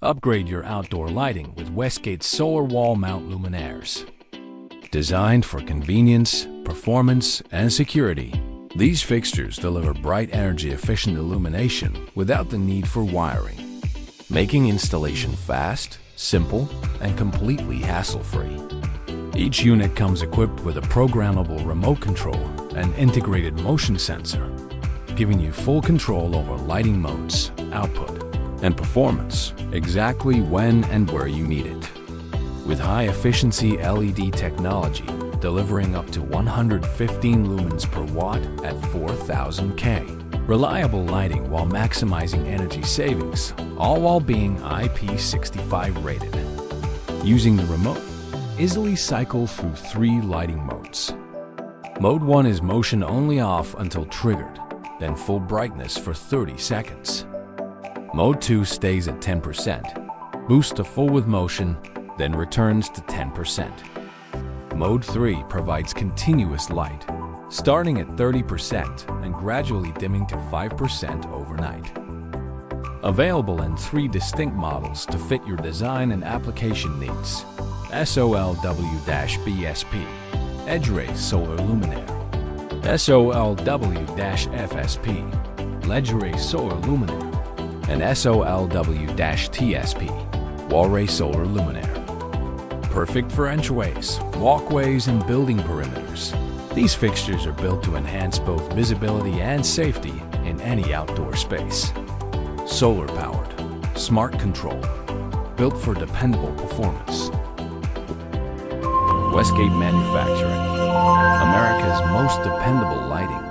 Upgrade your outdoor lighting with Westgate's Solar Wall Mount Luminaires. Designed for convenience, performance, and security, these fixtures deliver bright, energy-efficient illumination without the need for wiring, making installation fast, simple, and completely hassle-free. Each unit comes equipped with a programmable remote control and integrated motion sensor, giving you full control over lighting modes, output, and performance exactly when and where you need it. With high-efficiency LED technology delivering up to 115 lumens per watt at 4000 K. Reliable lighting while maximizing energy savings, all while being IP65 rated. Using the remote, easily cycle through 3 lighting modes. Mode 1 is motion only off until triggered, then full brightness for 30 seconds. Mode 2 stays at 10%, boosts to full with motion, then returns to 10%. Mode 3 provides continuous light, starting at 30% and gradually dimming to 5% overnight. Available in 3 distinct models to fit your design and application needs: SOLW-BSP, Edgeray Solar Luminaire, SOLW-FSP, Ledgeray Solar Luminaire, and SOLW-TSP, Walray Solar Luminaire. Perfect for entryways, walkways, and building perimeters. These fixtures are built to enhance both visibility and safety in any outdoor space. Solar-powered, smart control, built for dependable performance. Westgate Manufacturing, America's most dependable lighting.